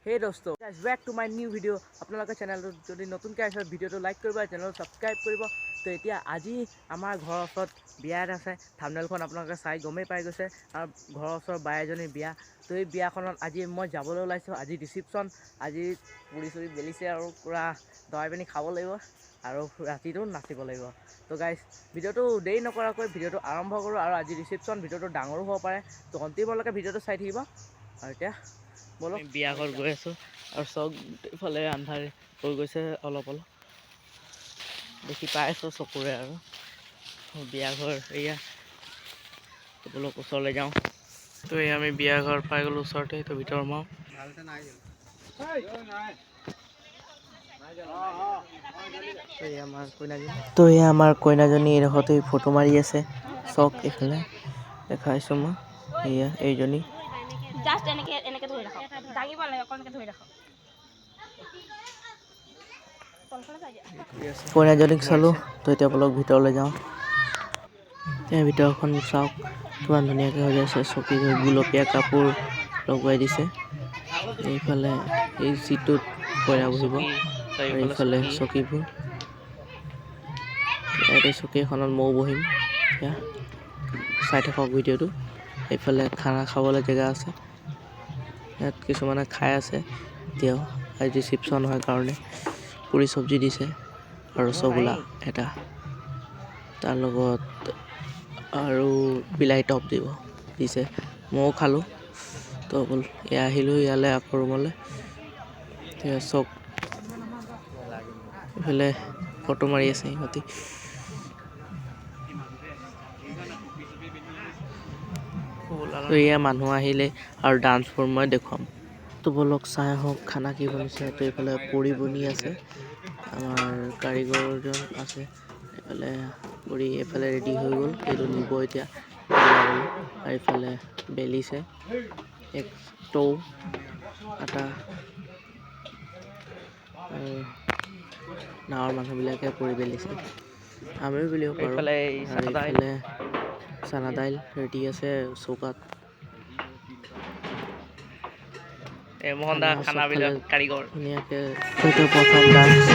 Hey dosto, guys, back to my new video. আপোনালোকৰ চেনেলটো যদি নতুনকৈ আহিছে ভিডিঅ'টো লাইক কৰিব আৰু চেনেলটো ছাবস্ক্ৰাইব কৰিব। তো এতিয়া আজি আমাৰ ঘৰৰ ওচৰত বিয়া এটা আছে। থাম্বনেইলখন আপোনালোকে চাই গমেই পাই গৈছে আৰু ঘৰৰ ওচৰৰ বাই এজনীৰ বিয়া। তো এই বিয়াখনত আজি মই যাবলৈ ওলাইছোঁ। আজি ৰিচিপশ্যন, আজি পুৰি চুৰি বেলিছে আৰু পূৰা দৰাই পিনি খাব লাগিব আৰু ৰাতিটো নাচিব লাগিব। তো গাইজ ভিডিঅ'টো দেৰি নকৰাকৈ ভিডিঅ'টো আৰম্ভ কৰোঁ আৰু আজি ৰিচিপশ্যন ভিডিঅ'টো ডাঙৰো হ'ব পাৰে। তো অন্তিমলৈকে ভিডিঅ'টো চাই থাকিব। আৰু এতিয়া বলক বিয়া ঘৰ গৈ আছোঁ আৰু চব ইফালে আন্ধাৰ হৈ গৈছে অলপ দেখি পাই আছোঁ চকুৰে আৰু বিয়া ঘৰ এয়া বলক ওচৰলৈ যাওঁ। তো এই আমি বিয়া ঘৰ পাই গ'লোঁ ওচৰতে। তো ভিতৰ সোমাওঁ। তো এই আমাৰ কইনাজনী এডোখৰতে ফটো মাৰি আছে। চক এইফালে দেখাইছোঁ মই। এয়া এইজনী জাষ্ট এনেকে ধৰি ৰাখক, দাঙিব লাগে, অকণকে ধৰি ৰাখক। কইনাজনীক চালোঁ। তো এতিয়া বলক ভিতৰলৈ যাওঁ। এতিয়া ভিতৰখন চাওক কিমান ধুনীয়াকৈ হৈ আছে। চকী গুলপীয়া কাপোৰ লগাই দিছে। এইফালে এই চিটটোত কইনা বহিব আৰু এইফালে চকীবোৰ। ইয়াতে চকী এখনত ময়ো বহিম। এতিয়া চাই থাকক ভিডিঅ'টো। এইফালে খানা খাবলৈ জেগা আছে। ইয়াত কিছুমানে খাই আছে এতিয়াও। আজি ৰিচিপশ্যন হোৱাৰ কাৰণে পুৰি চব্জি দিছে আৰু ৰসগোল্লা এটা, তাৰ লগত আৰু বিলাহী টপ দিছে। ময়ো খালোঁ। তো ব'ল এয়া আহিলোঁ ইয়ালৈ আকৌ ৰুমলৈ। এতিয়া চক এইফালে ফটো মাৰি আছে সিহঁতি। তো এয়া মানুহ আহিলে আৰু ডান্সবোৰ মই দেখুৱাম। তো বলক চাই আহক খানা কি বনিছে। তো এইফালে পুৰি বনি আছে, আমাৰ কাৰিকৰজন আছে। এইফালে পুৰি এইফালে ৰেডি হৈ গ'ল, সেইটো নিব এতিয়া আৰু এইফালে বেলিছে এক টৌ আটা। গাঁৱৰ মানুহবিলাকে পুৰি বেলিছে, আমিও বেলিব পাৰোঁ। আৰু এইফালে চানা দাইল ৰেডি আছে চৌকাত। মোহন দা খানাবিলাক কাৰিকৰ ধুনীয়াকৈ প্ৰথম ডান্স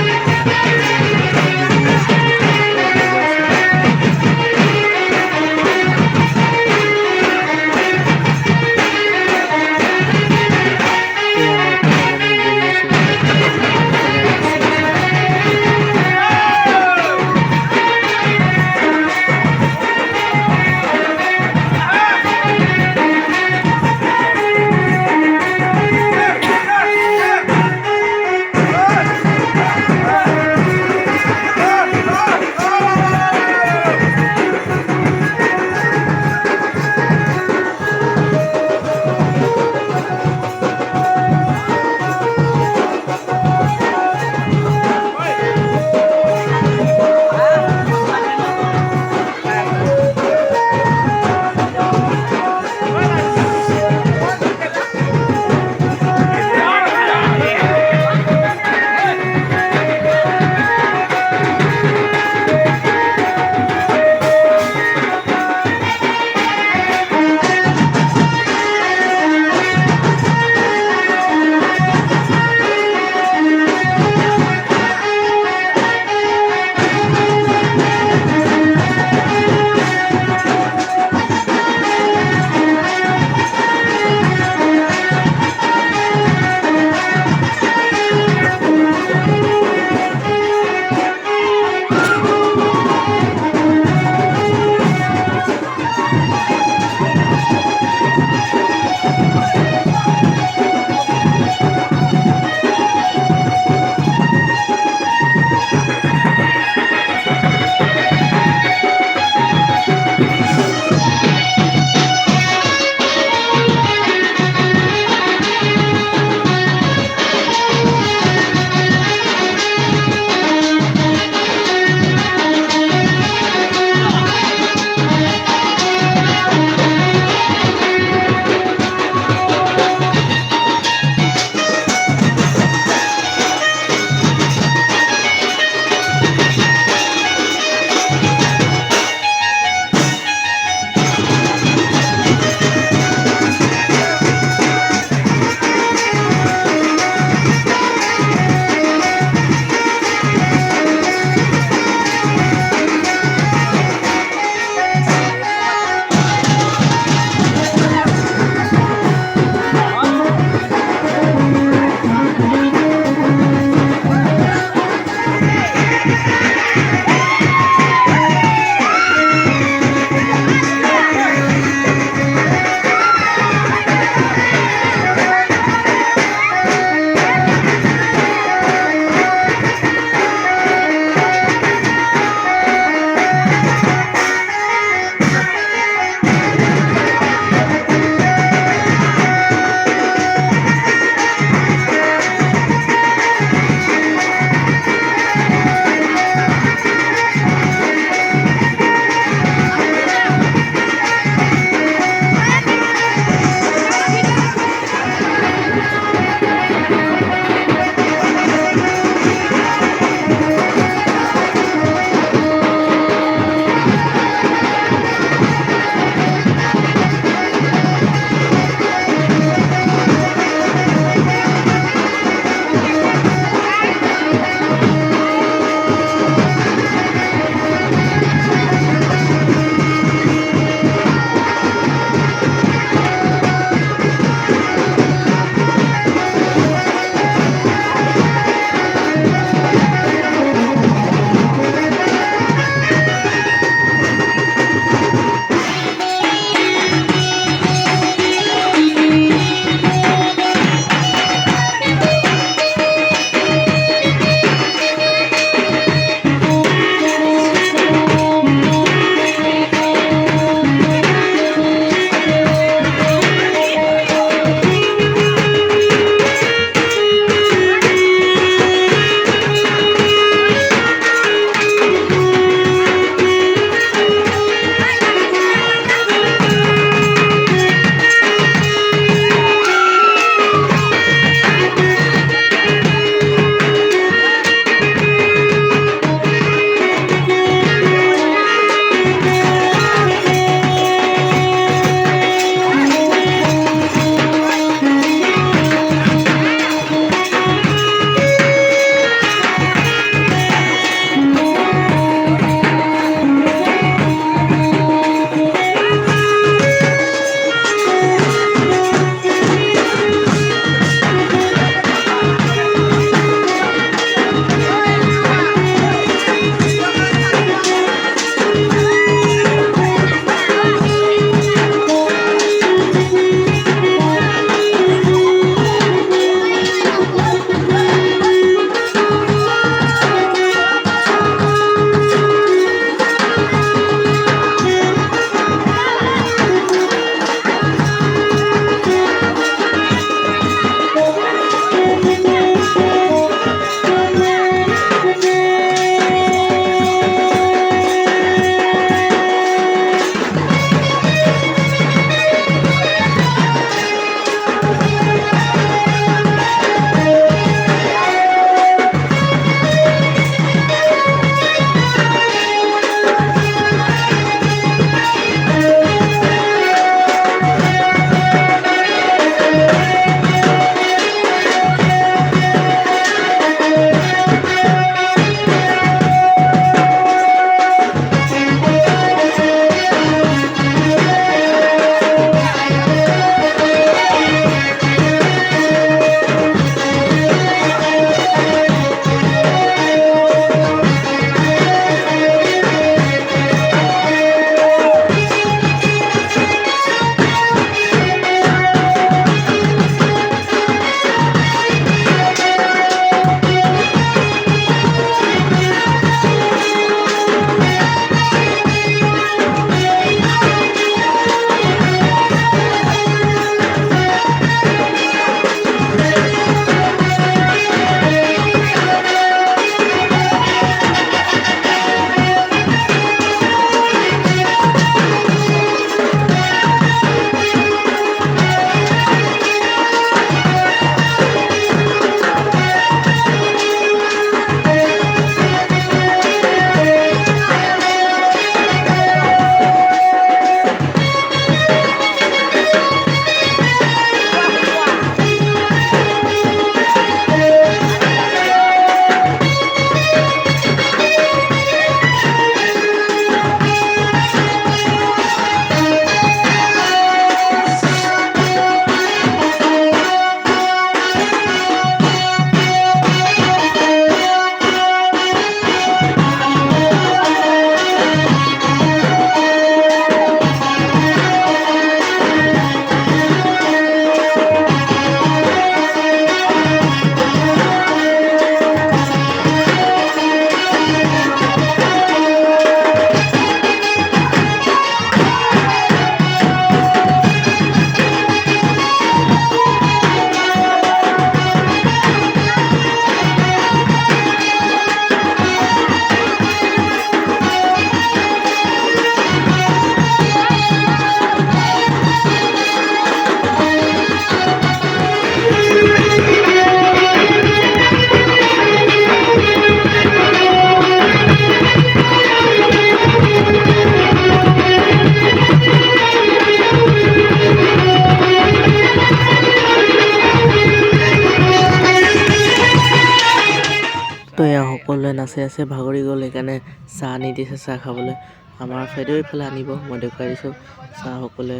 সকলোৱে নাচি আছে ভাগৰি গ'ল সেইকাৰণে চাহ আনি দিছে চাহ খাবলৈ আমাৰ ছাইডেও এইফালে আনিব মই দেখুৱাই দিছোঁ চাহ সকলোৱে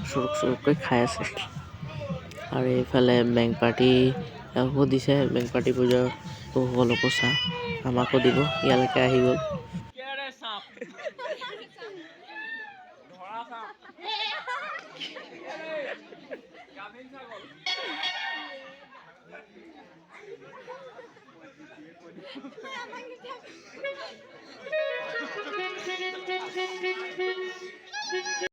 চুৰুক চুৰুককৈ খাই আছে আৰু এইফালে বেংক পাৰ্টি দিছে বেংক পাৰ্টি পূজা সকলোকো চাহ আমাকো দিব ইয়ালৈকে আহি গ'ল